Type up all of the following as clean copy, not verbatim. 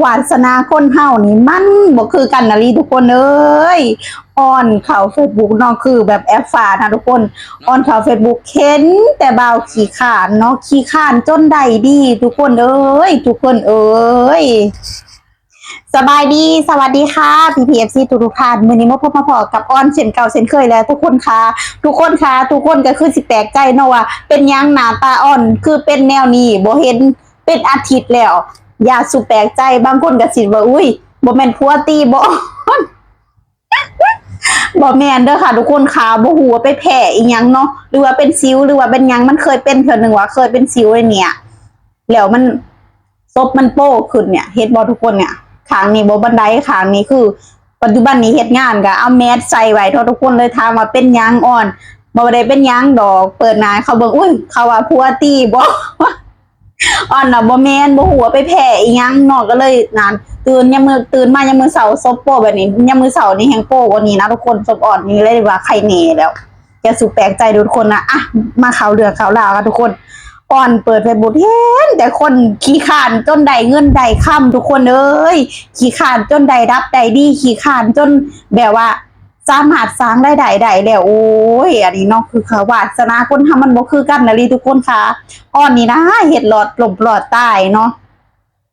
วาสนาคนเฮานี่มันบ่คือกันนะลีทุกคนเอ้ยออนเข้า Facebook เนาะคือแบบแอปฟ้านะทุกคนออนเข้า Facebook เข็นแต่บ่าวขี้ข้านเนาะขี้ข้านจนได้ดีทุกคนเอ้ยทุกคนเอ้ยสบายดีสวัสดีค่ะPPFC ทุกท่านมื้อนี้มาพบมาพอกับออนเช่นเก่าเช่นเคยแล้วทุกคนค่ะทุกคนค่ะทุกคนก็คือสิแปลกใจเนาะว่าเป็นหยังหน้าตาออนคือเป็นแนวนี้บ่เห็นเป็นอาทิตย์แล้วอย่าสุแปลกใจบางคนก็สิว่าอุ้ยบ่แม่นผัวตีบ่บ่แม่นเด้อค่ะทุกคนค่ะบ่ฮู้ว่าไปแพ้อีหยังเนาะหรือว่าเป็นสิวหรือว่าเป็นหยังมันเคยเป็นเทื่อนึงว่าเคยเป็นสิวไอ้เนี่ยแล้วมันซบมันโป้ขึ้นเนี่ยเฮ็ดบ่ทุกคนเนี่ยข้างนี้บ่บันไดข้างนี้คือปัจจุบันนี้เฮ็ดงานก็เอาแมสใส่ไว้ทุกคนเลยถามว่าเป็นหยังอ่อนบ่ได้เป็นหยังดอกเปิดหน้าเขาเบิ่งอุ้ยเขาว่าผัวตีบ่อ่อนน่ะบ่แม่นบ่ฮู้ว่าไปแพ้อีหยังเนาะก็เลยนั่นตื่นมายามมื้อเช้าซบโป้แบบนี้ยามมื้อเช้านี่แฮงโป้กว่านี้นะทุกคนซบอ่อนนี่เลยว่าไข้แหน่แล้วอย่าสุแปลกใจทุกคนนะอ่ะมาข่าวเรื่องข่าวราวกันทุกคนอ่อนเปิด Facebook เห็นแต่คนขี้ข้านจนได้เงินได้ค่ำทุกคนเอ้ยขี้ข้านจนได้รับได้ดีขี้ข้านจนแบบว่าสามารถสร้างรายได้ได้แล้วโอ้ยอันนี้เนาะคือเขาวาสนาคนทำมันบ่คือกันนะลีทุกคนค่ะอ่อนนี่นะเห็ดหลอดหลบหลอดตายเนาะ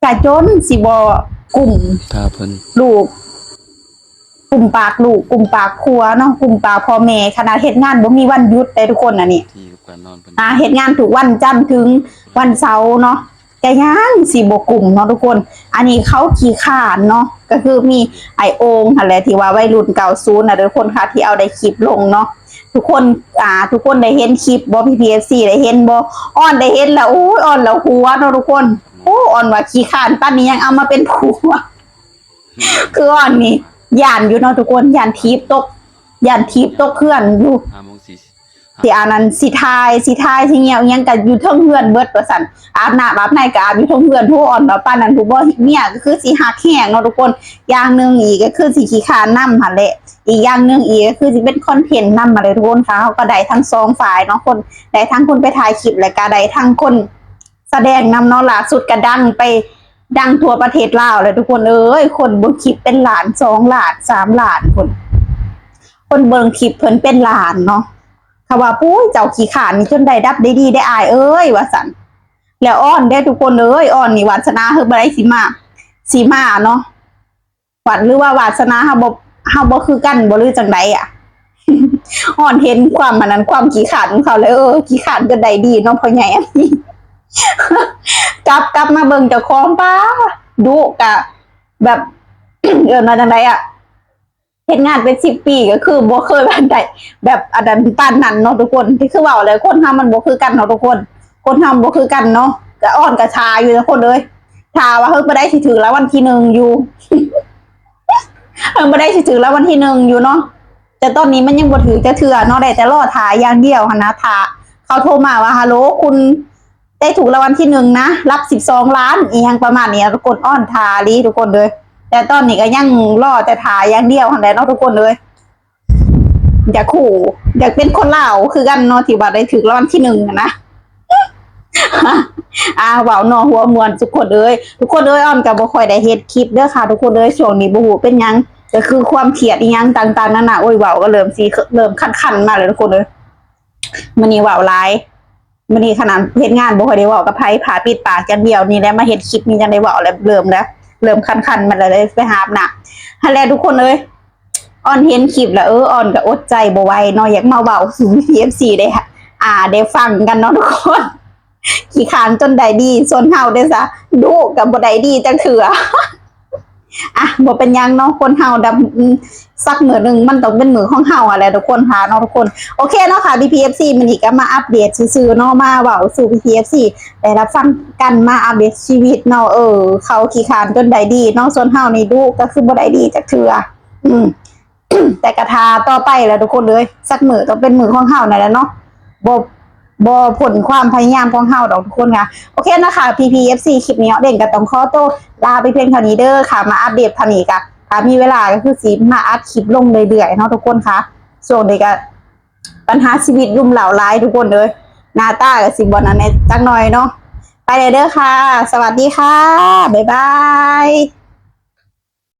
กะจนสิบ่กลุ่มครับเพิ่นลูกกลุ่มปากลูกกลุ่มปากครัวเนาะกลุ่มปากพ่อแม่ขนาดเฮ็ดงานบ่มีวันหยุดเลยทุกคนอันนี้ที่กับการนอนเพิ่นเฮ็ดงานทุกวันจันทร์ถึงวันเสาร์เนาะแกยังสิบ่กลุ่มเนาะทุกคนอันนี้เขาขี้ข้านเนาะก็คือมีไอโอ่งหั่นแหละที่ว่าวัยรุ่น90น่ะทุกคนค่ะที่เอาได้คลิปลงเนาะทุกคนทุกคนได้เห็นคลิปบ่PPFCได้เห็นบ่อ้อนได้เห็นแล้วโอ้ยอ้อนแล้วหัวเนาะทุกคนโอ้อ้อนว่าขี้ข้านปานนี้ยังเอามาเป็นผัวคืออ้อนนี่ย่านอยู่เนาะทุกคนย่านทีบตกเพื่อนอยู่5:40ที่อันนั้นสิทายสิเหี่ยวยังก็อยู่เทิงเฮือนเบิดว่าซั่นอาบน้ำอาบในก็อาบอยู่เทิงเฮือนผู้อ่อนว่าปานนั้นผู้บ่เมียก็คือสิฮักแฮงเนาะทุกคนอย่างนึงอีกก็คือสิขี้คร้านนำหั่นแหละอีกอย่างนึงอีกก็คือสิเป็นคอนเทนต์นำมาเลยทุกคนค่ะเขาก็ได้ทั้ง2ฝ่ายเนาะคนได้ทั้งคนไปถ่ายคลิปแล้วก็ได้ทั้งคนแสดงนำเนาะล่าสุดก็ดังทั่วประเทศลาวเลยทุกคนเอ้ยคนเบิ่งคลิปเป็นล้าน2ล้าน3ล้านคนเบิ่งคลิปเพิ่นเป็นล้านเนาะเขาว่าปุ้ยเจ้าขี้ข้านนี่จนได้ดับได้ดีได้อายเอ้ยว่าซั่นแล้วอ้อนได้ทุกคนเอ้ยอ้อนนี่วาสนาเฮาบ่ได้สิมาเนาะวัดหรือว่าวาสนาเฮาบ่คือกันบ่หรือจังไดอ่ะอ้อนเห็นความมันนั้นความขี้ข้านของเขาเลยขี้ข้านก็ได้ดีเนาะพ่อใหญ่อันนี้กลับมาเบิ่งเจ้าของป้าดุกะแบบมาจังไดอ่ะเฮ็ดงานเป็น10 ปีก็คือบ่เคยว่าได้แบบอันนั้นปานนั้นเนาะทุกคนที่คือเว้าเลยคนเฮามันบ่คือกันเนาะทุกคนคนเฮาบ่คือกันเนาะก็อ้อนก็ชาอยู่ทุกคนเอ้ยชาว่าเฮ้ยบ่ได้สิถึงแล้ววันที่1อยู่บ่ได้สิถึงแล้ววันที่1อยู่เนาะแต่ตอนนี้มันยังบ่ถึงจะเทื่อเนาะได้แต่รอท่าอย่างเดียวหั่นนะท่าเขาโทรมาว่าฮัลโหลคุณได้ถูกรางวัลที่1นะรับ12ล้านอีหยังประมาณนี้ทุกคนอ้อนท่าลีทุกคนเลยแต่ตอนนี้ก็ยังรอแต่ถ่ายอย่างเดียวหั่นแหละเนาะทุกคนเลยอยากขู่อยากเป็นคนเล่าคือกันเนาะที่ว่าได้ถึงรางวัลที่1นะเว้าเนาะหัวมวนทุกคนเอ้ยอ้อนก็บ่ค่อยได้เฮ็ดคลิปเด้อค่ะทุกคนเอ้ยช่วงนี้บ่ฮู้เป็นหยังก็คือความเครียดอีหยังต่างๆนั่นน่ะโอ้ยเว้าก็เริ่มคันๆมาเลยทุกคนเอ้ยมื้อนี้เว้าหลายมื้อนี้ขนาดเฮ็ดงานบ่ค่อยได้เว้ากับไผผาปิดปากจังเดียวนี่แหละมาเฮ็ดคลิปนี่จังได้เว้าแล้วเริ่มคันๆมันเลยไปหาบน่ะหั่นแหละทุกคนเอ้ยอ้อนเห็นคลิปแล้วอ้อนก็อดใจบ่ไหวเนาะอยากมาเว้าสู่ PFC ได้ฟังกันเนาะทุกคนขี้ข้านจนได้ดีส่วนเฮาเด้อซะดุก็บ่ได้ดีจังเทื่อบ่เป็นหยังเนาะคนเฮาสักมื้อนึงมันต้องเป็นมื้อของเฮาอะแหละทุกคนค่ะเนาะทุกคนโอเคเนาะค่ะ PPFC มื้อนี้ก็มาอัปเดตซื่อๆเนาะมาเว้าสู่ PPFC ได้รับฟังกันมาอัปเดตชีวิตเนาะเขาขี้ข้านจนได้ดีเนาะส่วนเฮานี่ดุก็คือบ่ได้ดีจักเทื่อแต่กะทาต่อไปแหละทุกคนเอ้ยสักมื้อต้องเป็นมื้อของเฮานั่นแหละเนาะบ่ผลความพยายามของเฮาดอกทุกคนค่ะโอเคนะคะ PPFC คลิปนี้เด่นก็ต้องขอตัวลาไปเพียงเท่านี้เด้อค่ะมาอัปเดตเท่านี้ก็ถ้ามีเวลาก็คือสิมาอัดคลิปลงเรื่อยๆเนาะทุกคนค่ะช่วงนี้ก็ปัญหาชีวิตรุ่มเหล่าร้ายทุกคนเลยหน้าตาก็สิบ่นั่นแหละจักหน่อยเนาะ ไปเลยเด้อค่ะ สวัสดีค่ะ บ๊ายบาย